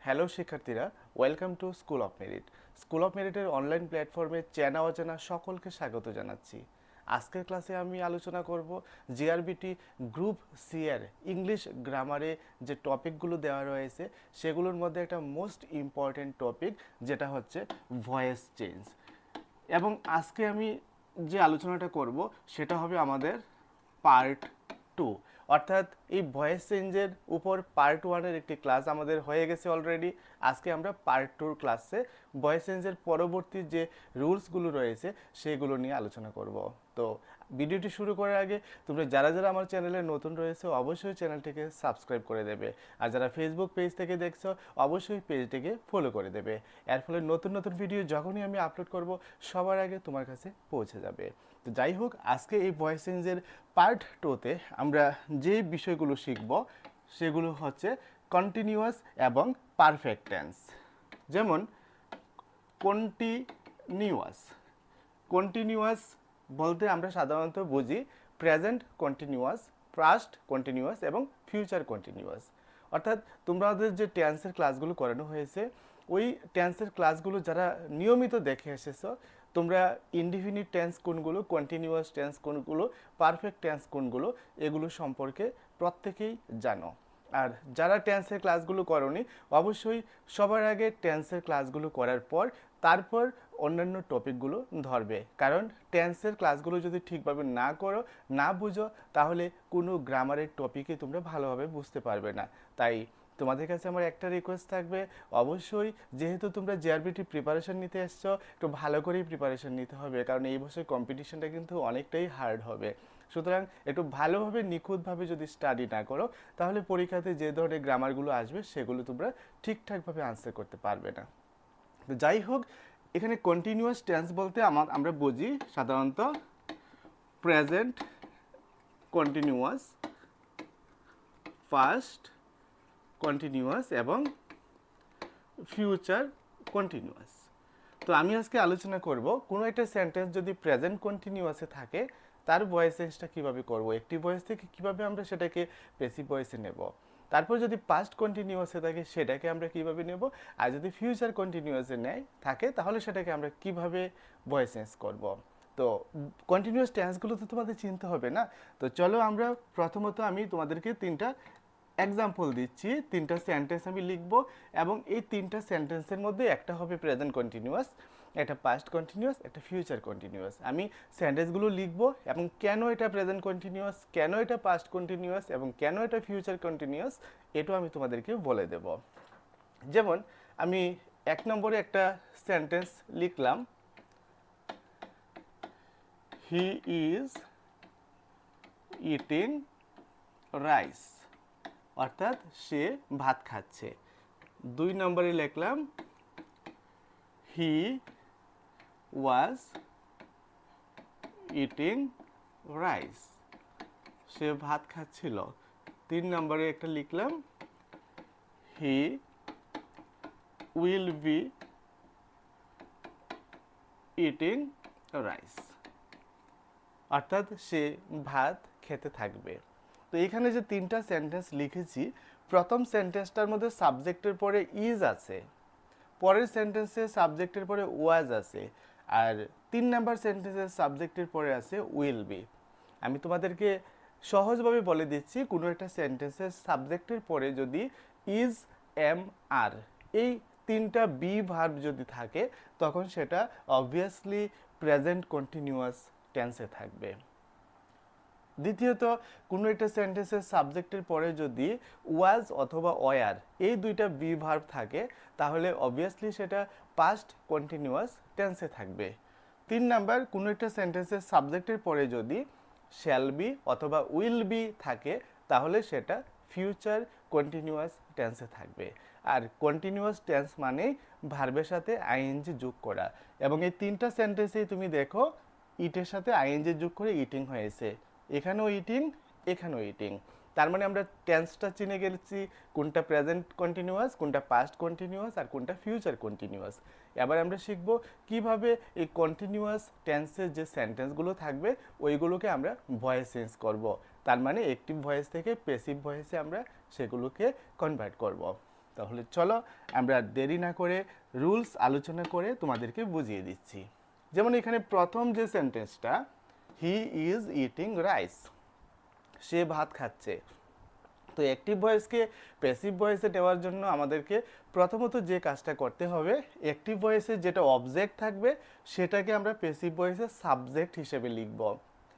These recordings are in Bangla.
হ্যালো শিক্ষার্থীরা, welcome to school of merit. School of মেরিটের অনলাইন প্ল্যাটফর্মে চেনা অচেনা সকলকে স্বাগত জানাচ্ছি। আজকের ক্লাসে আমি আলোচনা করব জিআরবিটি গ্রুপ সি এর ইংলিশ গ্রামারে যে টপিকগুলো দেওয়া রয়েছে সেগুলোর মধ্যে একটা মোস্ট ইম্পর্ট্যান্ট টপিক, যেটা হচ্ছে ভয়েস চেঞ্জ। এবং আজকে আমি যে আলোচনাটা করব সেটা হবে আমাদের পার্ট 2, অর্থাৎ এই ভয়েস চেঞ্জের উপর পার্ট 1-এর একটি ক্লাস আমাদের হয়ে গেছে অলরেডি। আজকে আমরা পার্ট 2-র ক্লাসে ভয়েস চেঞ্জের পরবর্তী যে রুলসগুলো রয়েছে সেগুলো নিয়ে আলোচনা করব। তো ভিডিওটি শুরু করার আগে তোমরা যারা যারা আমার চ্যানেলে নতুন রয়েছে অবশ্যই চ্যানেলটিকে সাবস্ক্রাইব করে দেবে, আর যারা ফেসবুক পেজ থেকে দেখছো অবশ্যই পেজটিকে ফলো করে দেবে। এর ফলে নতুন নতুন ভিডিও যখনই আমি আপলোড করব সবার আগে তোমার কাছে পৌঁছে যাবে। তো যাই হোক, আজকে এই ভয়েস চেঞ্জের পার্ট 2-তে আমরা যে বিষয়গুলো শিখব সেগুলো হচ্ছে কন্টিনিউয়াস এবং পারফেক্ট টেন্স। যেমন কন্টিনিউয়াস, কন্টিনিউয়াস বলতে আমরা সাধারণত বুঝি প্রেজেন্ট কন্টিনিউয়াস, পাস্ট কন্টিনিউয়াস এবং ফিউচার কন্টিনিউয়াস। অর্থাৎ তোমাদের যে টেন্সের ক্লাসগুলো করানো হয়েছে ওই টেন্সের ক্লাসগুলো যারা নিয়মিত দেখে এসেছো, তোমরা ইনডিফিনিট টেন্স কোনগুলো, কন্টিনিউয়াস টেন্স কোনগুলো, পারফেক্ট টেন্স কোনগুলো, এগুলো সম্পর্কে প্রত্যেকেই জানো। আর যারা টেন্সের ক্লাসগুলো করোনি অবশ্যই সবার আগে টেন্সের ক্লাসগুলো করার পর তারপর অন্যান্য টপিকগুলো ধরবে, কারণ টেন্সের ক্লাসগুলো যদি ঠিকভাবে না করো, না বুঝো, তাহলে কোনো গ্রামারের টপিকে তোমরা ভালোভাবে বুঝতে পারবে না। তাই তোমাদের কাছে আমার একটা রিকোয়েস্ট থাকবে, অবশ্যই যেহেতু তোমরা জিআরবিটি প্রিপারেশন নিতে এসছো, একটু ভালো করেই প্রিপারেশন নিতে হবে, কারণ এই বছর কম্পিটিশনটা কিন্তু অনেকটাই হার্ড হবে। সুতরাং একটু ভালোভাবে নিখুঁতভাবে যদি স্টাডি না করো তাহলে পরীক্ষাতে যে ধরনের গ্রামারগুলো আসবে সেগুলো তোমরা ঠিকঠাকভাবে আনসার করতে পারবে না। তো যাই হোক, এখানে কন্টিনিউয়াস টেন্স বলতে আমরা বুঝি সাধারণত প্রেজেন্ট কন্টিনিউয়াস, পাস্ট কন্টিনিউয়াস এবং ফিউচার কন্টিনিউয়াস। তো আমি আজকে আলোচনা করব কোনো একটা সেন্টেন্স যদি প্রেজেন্ট কন্টিনিউয়াসে থাকে তার ভয়েস চেঞ্জটা কীভাবে করব, একটি ভয়েস থেকে কীভাবে আমরা সেটাকে প্যাসিভ ভয়েসে নেব। তারপর যদি পাস্ট কন্টিনিউয়াসে থাকে সেটাকে আমরা কীভাবে নেব, আর যদি ফিউচার কন্টিনিউয়াসে থাকে তাহলে সেটাকে আমরা কীভাবে ভয়েস চেঞ্জ করব। তো কন্টিনিউয়াস টেন্সগুলো তো তোমাদের চিনতে হবে না। তো চলো আমরা প্রথমত আমি তোমাদেরকে 3টা এক্সাম্পল দিচ্ছি, 3টা সেন্টেন্স আমি লিখব এবং এই 3টা সেন্টেন্সের মধ্যে একটা হবে প্রেজেন্ট কন্টিনিউয়াস, একটা পাস্ট কন্টিনিউয়াস, একটা ফিউচার কন্টিনিউয়াস। আমি সেন্টেন্সগুলো লিখব এবং কেন এটা প্রেজেন্ট কন্টিনিউয়াস, কেন এটা পাস্ট কন্টিনিউয়াস এবং কেন এটা ফিউচার কন্টিনিউয়াস, এটাও আমি তোমাদেরকে বলে দেব। যেমন আমি 1 নম্বরে একটা সেন্টেন্স লিখলাম, হি ইজ ইটিং রাইস, অর্থাৎ সে ভাত খাচ্ছে। 2 নম্বরে লিখলাম, হি ওয়াজ ইটিং রাইস, সে ভাত খাচ্ছিল। 3 নম্বরে একটা লিখলাম, he will be eating rice, অর্থাৎ সে ভাত খেতে থাকবে। তো এখানে যে 3টা সেন্টেন্স লিখেছি, প্রথম সেন্টেন্সটার মধ্যে সাবজেক্টের পরে ইজ আছে, পরের সেন্টেন্সে সাবজেক্টের পরে ওয়াজ আছে, আর 3 নাম্বার সেন্টেন্সের সাবজেক্টের পরে আছে উইল বি। আমি তোমাদেরকে সহজভাবে বলে দিচ্ছি, কোনো একটা সেন্টেন্সের সাবজেক্টের পরে যদি ইজ, এম, আর এই 3টা বি ভার্ব যদি থাকে তখন সেটা অবভিয়াসলি প্রেজেন্ট কন্টিনিউয়াস টেন্সে থাকবে। দ্বিতীয়ত, কোনো একটা সেন্টেন্সের সাবজেক্টের পরে যদি ওয়াজ অথবা ওয়ার এই 2টা বি ভার্ব থাকে তাহলে অবভিয়াসলি সেটা পাস্ট কন্টিনিউয়াস টেন্সে থাকবে। 3 নাম্বার, কোনো একটা সেন্টেন্সের সাবজেক্টের পরে যদি শ্যাল বি অথবা উইল বি থাকে তাহলে সেটা ফিউচার কন্টিনিউয়াস টেন্সে থাকবে। আর কন্টিনিউয়াস টেন্স মানে ভার্বের সাথে আইএনজি যোগ করা, এবং এই 3টা সেন্টেন্সেই তুমি দেখো ইটের সাথে আইএনজি যোগ করে ইটিং হয়েছে, এখানেও ইটিং, এখানেও ইটিং। তার মানে আমরা টেন্সটা চিনে গেছি, কোনটা প্রেজেন্ট কন্টিনিউয়াস, কোনটা পাস্ট কন্টিনিউয়াস আর কোনটা ফিউচার কন্টিনিউয়াস। এবার আমরা শিখব কিভাবে এই কন্টিনিউয়াস টেন্সের যে সেন্টেন্সগুলো থাকবে ওইগুলোকে আমরা ভয়েস চেঞ্জ করব। তার মানে অ্যাক্টিভ ভয়েস থেকে প্যাসিভ ভয়েসে আমরা সেগুলোকে কনভার্ট করব। তাহলে চলো আমরা দেরি না করে রুলস আলোচনা করে তোমাদেরকে বুঝিয়ে দিচ্ছি। যেমন এখানে প্রথম যে সেন্টেন্সটা, হি ইজ ইটিং রাইস, সে ভাত খাচ্ছে। তো অ্যাক্টিভ ভয়েসকে প্যাসিভ ভয়েসে নেওয়ার জন্য আমাদেরকে প্রথমত যে কাজটা করতে হবে, অ্যাক্টিভ ভয়েসে যেটা অবজেক্ট থাকবে সেটাকে আমরা প্যাসিভ ভয়েসে সাবজেক্ট হিসেবে লিখব।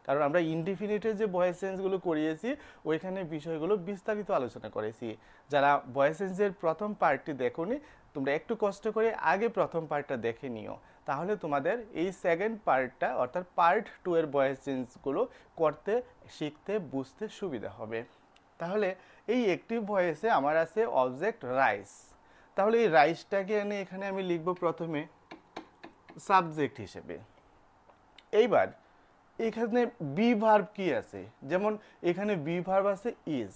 কারণ আমরা ইনডিফিনিটের যে ভয়েস চেঞ্জগুলো করিয়েছি ওইখানে বিষয়গুলো বিস্তারিত আলোচনা করেছি। যারা ভয়েস চেঞ্জের প্রথম পার্টটি দেখোনি, তোমরা একটু কষ্ট করে আগে প্রথম পার্টটা দেখে নিও, তাহলে তোমাদের এই সেকেন্ড পার্টটা অর্থাৎ পার্ট 2 এর ভয়েস চেঞ্জগুলো করতে, শিখতে, বুঝতে সুবিধা হবে। তাহলে এই অ্যাক্টিভ ভয়েসে আমার আছে অবজেক্ট রাইস। তাহলে এই রাইসটাকে এনে এখানে আমি লিখব প্রথমে সাবজেক্ট হিসেবে। এইবার এখানে বি ভার্ব কি আছে, যেমন এখানে বি ভার্ব আছে ইজ।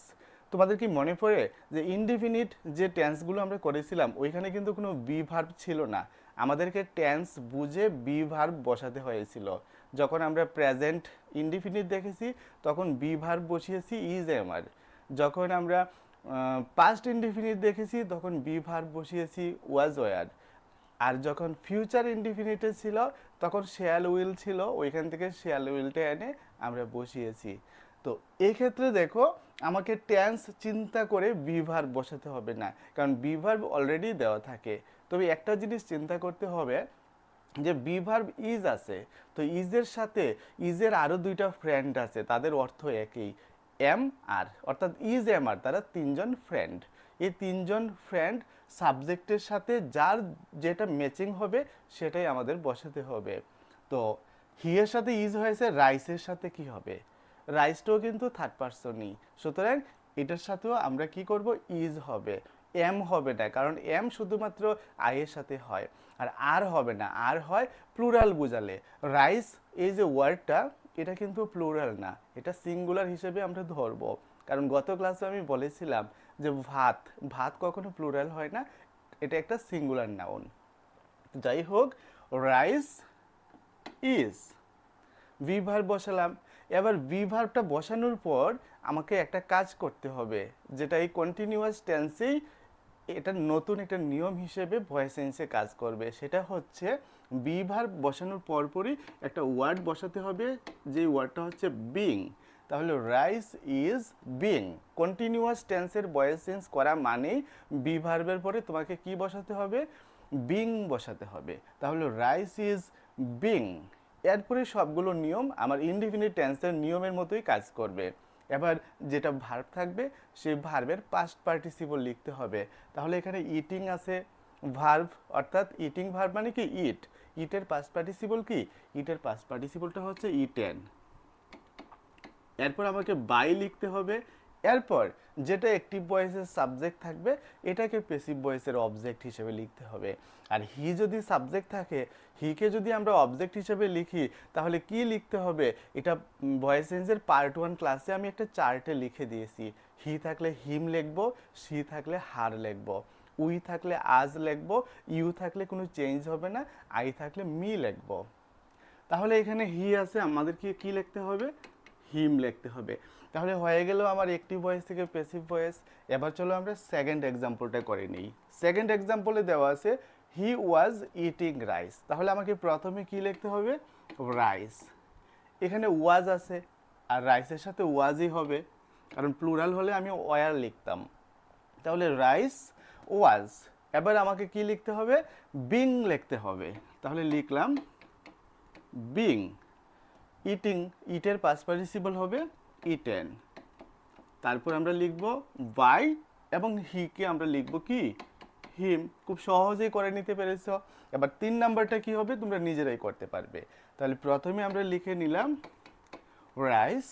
তোমাদের কি মনে পড়ে যে ইনডিফিনিট যে টেন্সগুলো আমরা করেছিলাম ওইখানে কিন্তু কোনো বি ভার্ব ছিল না, আমাদেরকে টেন্স বুঝে বি ভার্ব বসাতে হয়েছিল। যখন আমরা প্রেজেন্ট ইনডিফিনিট দেখেছি তখন বি ভার্ব বসিয়েছি ইজ এমার। যখন আমরা পাস্ট ইনডিফিনিট দেখেছি তখন বি ভার্ব বসিয়েছি ওয়াজ ওয়ার। আর যখন ফিউচার ইনডিফিনিটে ছিল তখন শ্যাল উইল ছিল, ওইখান থেকে শ্যাল উইলটা এনে আমরা বসিয়েছি। তো এই ক্ষেত্রে দেখো আমাকে টেন্স চিন্তা করে বি ভার্ব বসাতে হবে না, কারণ বি ভার্ব অলরেডি দেওয়া থাকে। তবে একটা জিনিস চিন্তা করতে হবে যে বি ভার্ব ইজ আছে, তো ইজের সাথে ইজের আরও দুইটা ফ্রেন্ড আছে, তাদের অর্থ একই, এম আর, অর্থাৎ ইজ এম আর, তারা তিনজন ফ্রেন্ড। এই তিনজন ফ্রেন্ড সাবজেক্টের সাথে যার যেটা ম্যাচিং হবে সেটাই আমাদের বসাতে হবে। তো হি এর সাথে ইজ হয়েছে, রাইসের সাথে কি হবে, রাইসটাও কিন্তু থার্ড পারসনই, সুতরাং এটার সাথেও আমরা কি করব, ইজ হবে, এম হবে না, কারণ এম শুধুমাত্র আই এর সাথে হয়। আর হবে না, আর হয় প্লুরাল বোঝালে। রাইস এই যে ওয়ার্ডটা এটা কিন্তু প্লুরাল না, এটা সিঙ্গুলার হিসেবে আমরা ধরবো। কারণ গত ক্লাসে আমি বলেছিলাম যে ভাত, ভাত কখনো প্লুরাল হয় না, এটা একটা সিঙ্গুলার নাউন। যাই হোক, রাইস ইজ, ভি ভার্ব বসালাম। এবার ভি ভার্বটা বসানোর পর আমাকে একটা কাজ করতে হবে, যেটা এই কন্টিনিউয়াস টেন্সেই এটা নতুন একটা নিয়ম হিসেবে ভয়েস চেঞ্জে কাজ করবে। সেটা হচ্ছে বি ভার্ব বসানোর পরপরই একটা ওয়ার্ড বসাতে হবে, যে ওয়ার্ডটা হচ্ছে বিং। তাহলে রাইস ইজ বিং, কন্টিনিউয়াস টেন্সের ভয়েস চেঞ্জ করা মানেই বি ভার্বের পরে তোমাকে কি বসাতে হবে, বিং বসাতে হবে। তাহলে রাইস ইজ বিং, এরপরে সবগুলো নিয়ম আমার ইনডিফিনিট টেন্সের নিয়মের মতোই কাজ করবে। এবার যেটা ভার্ব থাকবে সেই ভার্বের পাস্ট পার্টিসিপল লিখতে হবে। তাহলে এখানে ইটিং আছে ভার্ব, অর্থাৎ ইটিং ভার্ব মানে কি ইট, ইটের পাস্ট পার্টিসিপল কি, ইটের পাস্ট পার্টিসিপলটা হচ্ছে ইটেন। এরপর আমাকে বাই লিখতে হবে। এরপর যেটা অ্যাক্টিভ ভয়েসের সাবজেক্ট থাকবে এটাকে প্যাসিভ ভয়েসের অবজেক্ট হিসেবে লিখতে হবে। আর হি যদি সাবজেক্ট থাকে, হিকে যদি আমরা অবজেক্ট হিসেবে লিখি তাহলে কি লিখতে হবে, এটা ভয়েস চেঞ্জের পার্ট 1 ক্লাসে আমি একটা চার্টে লিখে দিয়েছি। হি থাকলে হিম লিখবো, সি থাকলে হার লিখবো, উই থাকলে আজ লিখবো, ইউ থাকলে কোনো চেঞ্জ হবে না, আই থাকলে মি লিখবো। তাহলে এখানে হি আছে, আমাদেরকে কি লিখতে হবে, হিম লিখতে হবে। তাহলে হয়ে গেল আমার অ্যাক্টিভ ভয়েস থেকে প্যাসিভ ভয়েস। এবার চলো আমরা সেকেন্ড এক্সাম্পলটা করে নিই। সেকেন্ড এক্সাম্পলে দেওয়া আছে হি ওয়াজ ইটিং রাইস। তাহলে আমাকে প্রথমে কি লিখতে হবে, রাইস। এখানে ওয়াজ আছে আর রাইসের সাথে ওয়াজই হবে, কারণ প্লুরাল হলে আমি ওয়ার লিখতাম। তাহলে রাইস ওয়াজ। এবার আমাকে কি লিখতে হবে, বিং লিখতে হবে। তাহলে লিখলাম বিং। ইটিং, ইটের পাস্ট পার্টিসিপল হবে ইটেন। তারপর আমরা লিখব বাই এবং হিকে আমরা লিখব কি, হিম। খুব সহজেই করে নিতে পেরেছ। এবার 3 নাম্বারটা কি হবে তোমরা নিজেরাই করতে পারবে। তাহলে প্রথমে আমরা লিখে নিলাম রাইস,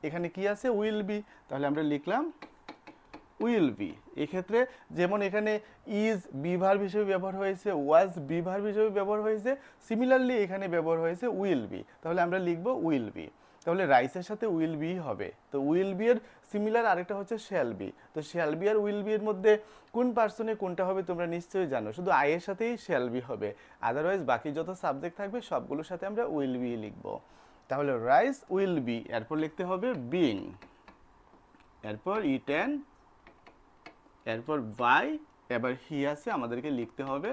এখানে কি আছে উইল বি, তাহলে আমরা লিখলাম উইল বি। এক্ষেত্রে যেমন এখানে ইজ বি ভার্ব হিসেবে ব্যবহার হয়েছে, ওয়াজ বি ভার্ব হিসেবে ব্যবহার হয়েছে, সিমিলারলি এখানে ব্যবহার হয়েছে উইল বি, তাহলে আমরা লিখব উইল বি। তাহলে রাইসের সাথে উইল বি হবে। তো উইল বি এর সিমিলার আরেকটা হচ্ছে শ্যাল বি। তো শ্যাল বি আর উইল বি এর মধ্যে কোন পার্সনে কোনটা হবে তোমরা নিশ্চয়ই জানো, শুধু আই এর সাথেই শ্যাল বি হবে, আদারওয়াইজ বাকি যত সাবজেক্ট থাকবে সবগুলোর সাথে আমরা উইল বি লিখব। তাহলে রাইস উইল বি, এরপর লিখতে হবে বিং, এরপর ইটেন, এরপর বাই এবার হি আছে, আমাদেরকে লিখতে হবে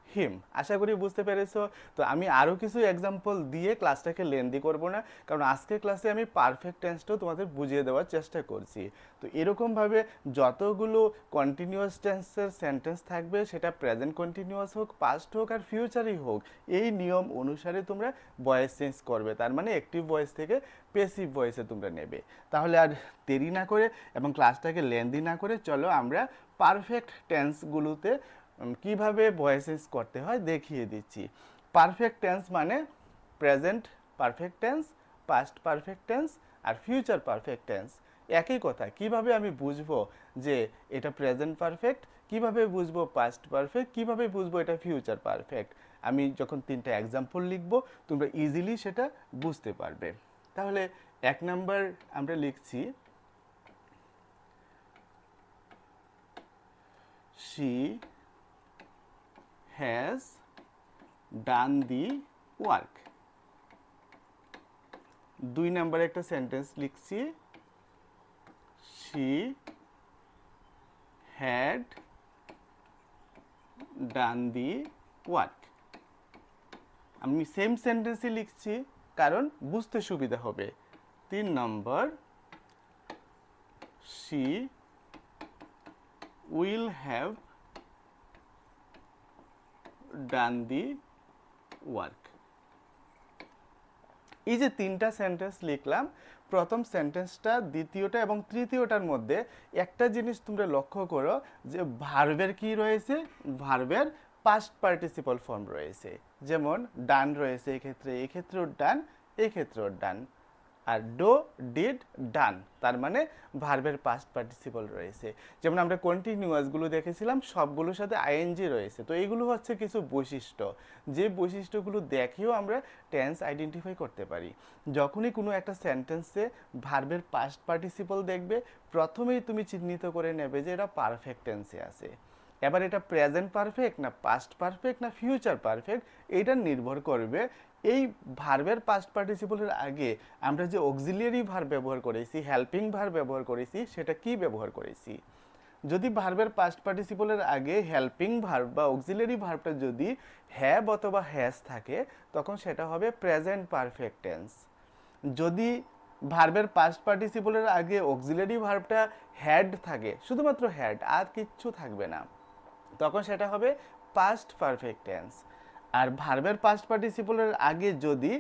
হিম। আশা করি বুঝতে পেরেছো। তো আমি আরও কিছু এক্সাম্পল দিয়ে ক্লাসটাকে লেন্দি করব না, কারণ আজকের ক্লাসে আমি পারফেক্ট টেন্সটাও তোমাদের বুঝিয়ে দেওয়ার চেষ্টা করছি। তো এরকমভাবে যতগুলো কন্টিনিউয়াস টেন্সের সেন্টেন্স থাকবে, সেটা প্রেজেন্ট কন্টিনিউয়াস হোক, পাস্ট হোক আর ফিউচারই হোক, এই নিয়ম অনুসারে তোমরা ভয়েস চেঞ্জ করবে। তার মানে অ্যাক্টিভ ভয়েস থেকে প্যাসিভ ভয়েসে তোমরা নেবে। তাহলে আর দেরি না করে এবং ক্লাসটাকে লেন্দি না করে চলো আমরা পারফেক্ট টেন্সগুলোতে কিভাবে ভয়েস চেঞ্জ করতে হয় দেখিয়ে দিচ্ছি। পারফেক্ট টেন্স মানে present perfect tense, past perfect tense আর ফিউচার পারফেক্ট টেন্স। একই কথা, কিভাবে আমি বুঝবো যে এটা প্রেজেন্ট পারফেক্ট, কিভাবে বুঝবো পাস্ট পারফেক্ট, কিভাবে বুঝবো এটা ফিউচার পারফেক্ট। আমি যখন 3টা এক্সাম্পল লিখব তোমরা ইজিলি সেটা বুঝতে পারবে। তাহলে 1 নাম্বার আমরা লিখছি she has done the work। 2 নম্বরে একটা সেন্টেন্স লিখছি she had done the work। আমি সেম সেন্টেন্সই লিখছি কারণ বুঝতে সুবিধা হবে। 3 নম্বর she will have done the work। এই যে 3টা সেন্টেন্স লিখলাম, প্রথম সেন্টেন্সটা, দ্বিতীয়টা এবং তৃতীয়টার মধ্যে একটা জিনিস তোমরা লক্ষ্য করো যে ভার্বের কি রয়েছে, ভার্বের পাস্ট পার্টিসিপল ফর্ম রয়েছে। যেমন ডান রয়েছে এক্ষেত্রেও ডান, এক্ষেত্রেও ডান। আর ডো, ডিড, ডান, তার মানে ভার্বের পাস্ট পার্টিসিপল রয়েছে। যেমন আমরা কন্টিনিউয়াসগুলো দেখেছিলাম সবগুলোর সাথে আইএনজি রয়েছে। তো এইগুলো হচ্ছে কিছু বৈশিষ্ট্য, যে বৈশিষ্ট্যগুলো দেখেও আমরা টেন্স আইডেন্টিফাই করতে পারি। যখনই কোনো একটা সেন্টেন্সে ভার্বের পাস্ট পার্টিসিপল দেখবে, প্রথমেই তুমি চিহ্নিত করে নেবে যে এটা পারফেক্ট টেন্সে আছে। এবার এটা প্রেজেন্ট পারফেক্ট না পাস্ট পারফেক্ট না ফিউচার পারফেক্ট, এটা নির্ভর করবে এই ভার্বের পাস্ট পার্টিসিপলের আগে আমরা যে অক্সিলিয়ারি ভার্ব ব্যবহার করেছি, হেল্পিং ভার্ব ব্যবহার করেছি, সেটা কি ব্যবহার করেছি। যদি ভার্বের পাস্ট পার্টিসিপলের আগে হেল্পিং ভার্ব বা অক্সিলিয়ারি ভার্বটা যদি হ্যাভ অথবা হ্যাজ থাকে, তখন সেটা হবে প্রেজেন্ট পারফেক্ট টেন্স। যদি ভার্বের পাস্ট পার্টিসিপলের আগে অক্সিলিয়ারি ভার্বটা হ্যাড থাকে, শুধুমাত্র হ্যাড আর কিচ্ছু থাকবে না, তখন সেটা হবে পাস্ট পারফেক্ট টেন্স। আর ভার্বের পাস্ট পার্টিসিপলের আগে যদি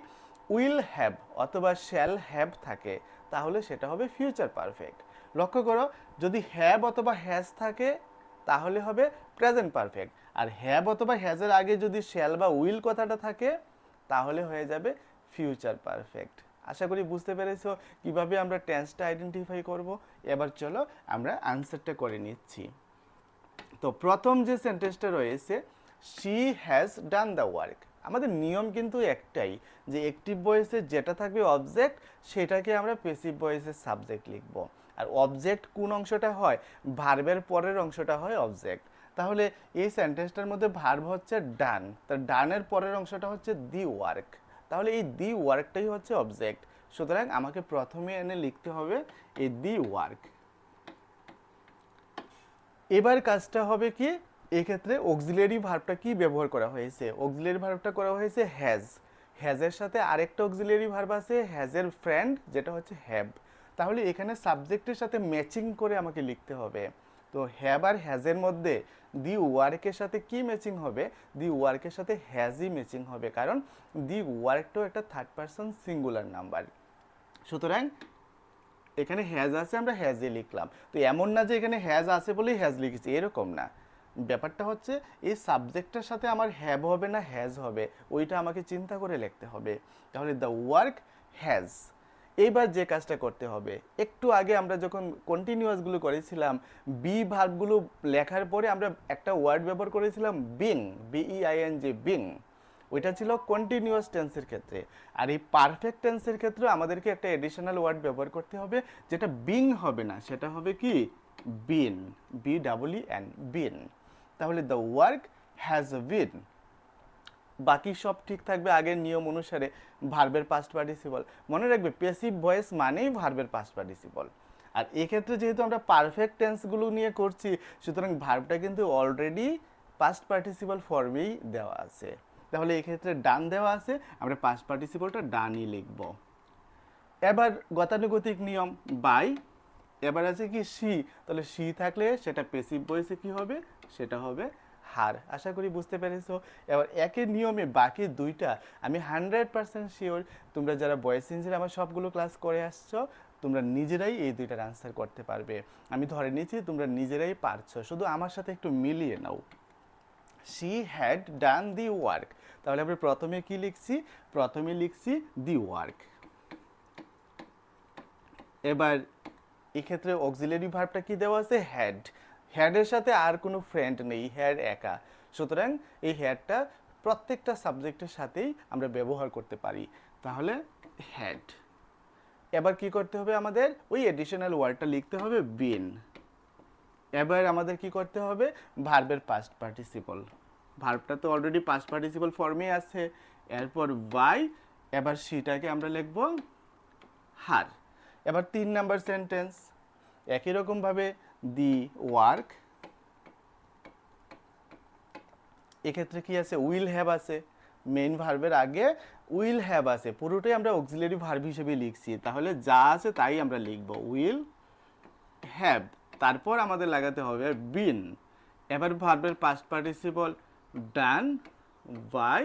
উইল হ্যাভ অথবা শ্যাল হ্যাভ থাকে, তাহলে সেটা হবে ফিউচার পারফেক্ট। লক্ষ্য করো, যদি হ্যাভ অথবা হ্যাজ থাকে তাহলে হবে প্রেজেন্ট পারফেক্ট, আর হ্যাভ অথবা হ্যাজের আগে যদি শ্যাল বা উইল কথাটা থাকে তাহলে হয়ে যাবে ফিউচার পারফেক্ট। আশা করি বুঝতে পেরেছো কিভাবে আমরা টেন্সটা আইডেন্টিফাই করব। এবার চলো আমরা আনসারটা করে নিচ্ছি। তো প্রথম যে সেন্টেন্সটা রয়েছে she has done the work, আমাদের নিয়ম কিন্তু একটাই যে অ্যাক্টিভ ভয়েসে যেটা থাকবে অবজেক্ট, সেটাকে আমরা প্যাসিভ ভয়েসের সাবজেক্ট লিখব। আর অবজেক্ট কোন অংশটা হয়, ভার্বের পরের অংশটা হয় অবজেক্ট। তাহলে এই সেন্টেন্সটার মধ্যে ভার্ব হচ্ছে ডান, তার ডানের পরের অংশটা হচ্ছে দি ওয়ার্ক, তাহলে এই দি ওয়ার্কটাই হচ্ছে অবজেক্ট। সুতরাং আমাকে প্রথমে এনে লিখতে হবে এই দি ওয়ার্ক। এবার কাজটা হবে কি, এক্ষেত্রে অক্সিলিয়ারি ভার্বটা কি ব্যবহার করা হয়েছে, অক্সিলিয়ারি ভার্বটা করা হয়েছে হ্যাজ। হ্যাজের সাথে আরেকটা অক্সিলিয়ারি ভার্ব আছে হ্যাজের ফ্রেন্ড, যেটা হচ্ছে হ্যাভ। তাহলে এখানে সাবজেক্টের সাথে ম্যাচিং করে আমাকে লিখতে হবে। তো হ্যাভ আর হ্যাজের মধ্যে দি ওয়ার্কের সাথে কি ম্যাচিং হবে, দি ওয়ার্কের সাথে হ্যাজই ম্যাচিং হবে, কারণ দি ওয়ার্কটাও একটা থার্ড পারসন সিঙ্গুলার নাম্বার। সুতরাং এখানে হ্যাজ আছে, আমরা হ্যাজে লিখলাম। তো এমন না যে এখানে হ্যাজ আছে বলেই হ্যাজ লিখেছি, এরকম না। ব্যাপারটা হচ্ছে এই সাবজেক্টের সাথে আমার হ্যাভ হবে না হ্যাজ হবে, ওইটা আমাকে চিন্তা করে লিখতে হবে। তাহলে দ্য ওয়ার্ক হ্যাজ। এইবার যে কাজটা করতে হবে, একটু আগে আমরা যখন কন্টিনিউয়াসগুলো করেছিলাম, বি ভার্বগুলো লেখার পরে আমরা একটা ওয়ার্ড ব্যবহার করেছিলাম বিং, বিইআইএনজি, বিং। ওইটা ছিল কন্টিনিউয়াস টেন্সের ক্ষেত্রে। আর এই পারফেক্ট টেন্সের ক্ষেত্রে আমাদেরকে একটা এডিশনাল ওয়ার্ড ব্যবহার করতে হবে, যেটা বিং হবে না, সেটা হবে কি বিন, BEEN, বিন। তাহলে দ্য ওয়ার্ক হ্যাজ বিন। বাকি সব ঠিক থাকবে আগের নিয়ম অনুসারে। ভার্বের পাস্ট পার্টিসিপল মনে রাখবে, প্যাসিভ ভয়েস মানেই ভার্বের পাস্ট পার্টিসিপল। আর এক্ষেত্রে যেহেতু আমরা পারফেক্ট টেন্সগুলো নিয়ে করছি, সুতরাং ভার্বটা কিন্তু অলরেডি পাস্ট পার্টিসিপল ফর্মেই দেওয়া আছে। তাহলে এক্ষেত্রে ডান দেওয়া আছে, আমরা পাস্ট পার্টিসিপলটা ডানই লিখব। এবার গতানুগতিক নিয়ম বাই, এবার আছে কি সি, তাহলে সি থাকলে সেটা পেসিভ ভয়েসে কি হবে, সেটা হবে হার। আশা করি বুঝতে পেরেছো। এবার একই নিয়মে বাকি দুইটা আমি 100% শিওর তোমরা যারা ভয়েস চেঞ্জের আমার সবগুলো ক্লাস করে আসছো, তোমরা নিজেরাই এই দুইটার আনসার করতে পারবে। আমি ধরে নিচ্ছি তোমরা নিজেরাই পারছো, শুধু আমার সাথে একটু মিলিয়ে নাও। She had done the work, তাহলে আমরা প্রথমে কি লিখছি, প্রথমে লিখছি দি ওয়ার্ক। এবার এক্ষেত্রে অক্সিলারি ভার্বটা কি দেওয়া আছে, হ্যাড। হ্যাডের সাথে আর কোনো ফ্রেন্ড নেই, হ্যাড একা, সুতরাং এই হ্যাডটা প্রত্যেকটা সাবজেক্টের সাথেই আমরা ব্যবহার করতে পারি, তাহলে হ্যাড। এবার কি করতে হবে, আমাদের ওই এডিশনাল ওয়ার্ডটা লিখতে হবে বিন। এবার আমাদের কি করতে হবে, ভার্বের পাস্ট পার্টিসিপল, ভার্বটা তো অলরেডি পাস্ট পার্টিসিপল ফর্মে আছে, এরপর বাই, এবার সেটাকে আমরা লিখব হার। এবার 3 নাম্বার সেন্টেন্স একই রকম ভাবে দি ওয়ার্ক, এক্ষেত্রে কি আছে, উইল হ্যাভ আছে, মেইন ভার্বের আগে উইল হ্যাভ আছে, পুরোটাই আমরা অক্সিলারি ভার্ব হিসেবে লিখছি, তাহলে যা আছে তাই আমরা লিখব উইল হ্যাভ, তারপর আমাদের লাগাতে হবে বিন। এবার ভার্বের past participle done by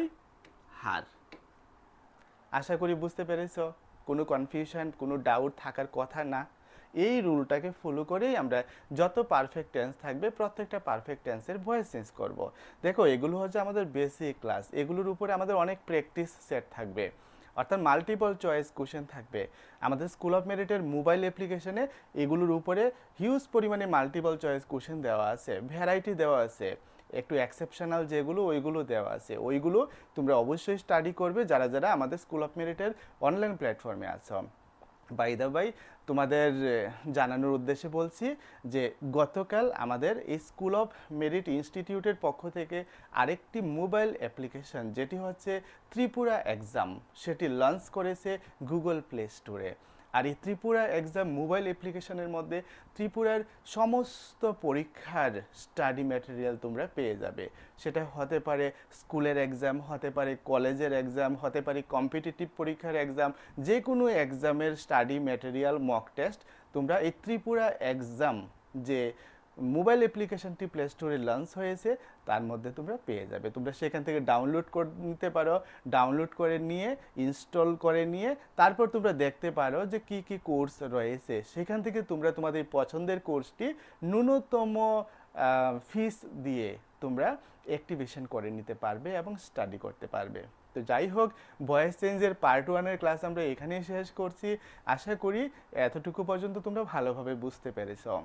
her. আশা করি বুঝতে পেরেছো, কোনো কনফিউশন কোনো ডাউট থাকার কথা না। এই রুলটাকে ফলো করেই আমরা যত পারফেক্ট টেন্স থাকবে প্রত্যেকটা পারফেক্ট টেন্সের ভয়েস চেঞ্জ করব। দেখো এগুলো হচ্ছে আমাদের বেসিক ক্লাস, এগুলোর উপরে আমাদের অনেক প্র্যাকটিস সেট থাকবে, অর্থাৎ মাল্টিপল চয়েস কোশ্চেন থাকবে। আমাদের স্কুল অফ মেরিটের মোবাইল অ্যাপ্লিকেশনে এগুলোর উপরে হিউজ পরিমাণে মাল্টিপল চয়েস কোশ্চেন দেওয়া আছে, ভ্যারাইটি দেওয়া আছে, একটু এক্সেপশনাল যেগুলো ওইগুলো দেওয়া আছে, ওইগুলো তোমরা অবশ্যই স্টাডি করবে যারা যারা আমাদের স্কুল অফ মেরিটের অনলাইন প্ল্যাটফর্মে আছো। বাই দ্য বাই, তোমাদের জানানোর উদ্দেশ্যে বলছি যে গতকাল আমাদের এই স্কুল অফ মেরিট ইনস্টিটিউটের পক্ষ থেকে আরেকটি মোবাইল অ্যাপ্লিকেশন যেটি হচ্ছে ত্রিপুরা এক্সাম, সেটি লঞ্চ করেছে গুগল প্লে স্টোরে। আর এই ত্রিপুরা এক্সাম মোবাইল অ্যাপ্লিকেশনের মধ্যে ত্রিপুরার সমস্ত পরীক্ষার স্টাডি ম্যাটেরিয়াল তোমরা পেয়ে যাবে। সেটা হতে পারে স্কুলের এক্সাম, হতে পারে কলেজের এক্সাম, হতে পারে কম্পিটিটিভ পরীক্ষার এক্সাম, যে কোনো এক্সামের স্টাডি ম্যাটেরিয়াল মক টেস্ট তোমরা এই ত্রিপুরা এক্সাম যে মোবাইল অ্যাপ্লিকেশনটি প্লে স্টোরে লঞ্চ হয়েছে তার মধ্যে তোমরা পেয়ে যাবে। তোমরা সেখান থেকে ডাউনলোড করে নিতে পারো, ডাউনলোড করে নিয়ে ইনস্টল করে নিয়ে তারপর তোমরা দেখতে পারো যে কি কি কোর্স রয়েছে, সেখান থেকে তোমরা তোমাদের পছন্দের কোর্সটি ন্যূনতম ফিস দিয়ে তোমরা অ্যাক্টিভেশন করে নিতে পারবে এবং স্টাডি করতে পারবে। তো যাই হোক, ভয়েস চেঞ্জের পার্ট 1-এর ক্লাস আমরা এখানেই শেষ করছি। আশা করি এতটুকু পর্যন্ত তোমরা ভালোভাবে বুঝতে পেরেছো।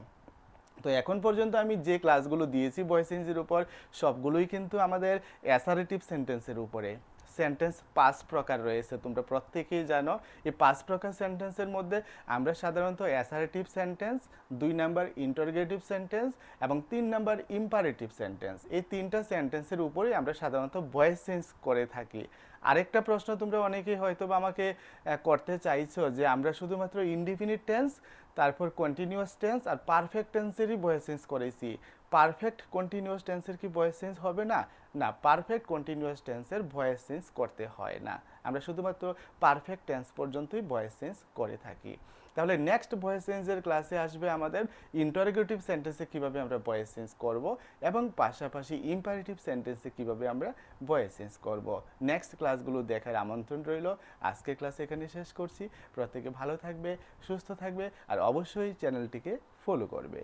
তো এখন পর্যন্ত আমি যে ক্লাসগুলো দিয়েছি ভয়েস চেঞ্জের উপর সবগুলোই কিন্তু আমাদের অ্যাসারেটিভ সেন্টেন্সের উপরে। সেন্টেন্স 5 প্রকার রয়েছে, তোমরা প্রত্যেকেই জানো। এই 5 প্রকার সেন্টেন্সের মধ্যে আমরা সাধারণত assertive sentence, 2 number interrogative sentence এবং 3 নাম্বার ইম্পারেটিভ সেন্টেন্স, এই 3টা সেন্টেন্সের উপরেই আমরা সাধারণত ভয়েস চেঞ্জ করে থাকি। আরেকটা প্রশ্ন তোমরা অনেকেই হয়তো বা আমাকে করতে চাইছো যে আমরা শুধুমাত্র ইনডিফিনিট টেন্স, তারপর কন্টিনিউয়াস টেন্স আর পারফেক্ট টেন্সেরই ভয়েস চেঞ্জ করেছি, পারফেক্ট কন্টিনিউয়াস টেন্সের কি ভয়েস চেঞ্জ হবে না? না, পারফেক্ট কন্টিনিউয়াস টেন্সের ভয়েস চেঞ্জ করতে হয় না, আমরা শুধুমাত্র পারফেক্ট টেন্স পর্যন্তই ভয়েস চেঞ্জ করে থাকি। তাহলে নেক্সট ভয়েস চেঞ্জের ক্লাসে আসবে আমাদের ইন্টারোগেটিভ সেন্টেন্সে কিভাবে আমরা ভয়েস চেঞ্জ করব এবং পাশাপাশি ইম্পারেটিভ সেন্টেন্সে কিভাবে আমরা ভয়েস চেঞ্জ করব। নেক্সট ক্লাসগুলো দেখার আমন্ত্রণ রইল। আজকের ক্লাস এখানে শেষ করছি। প্রত্যেকে ভালো থাকবে, সুস্থ থাকবে আর অবশ্যই চ্যানেলটিকে ফলো করবে।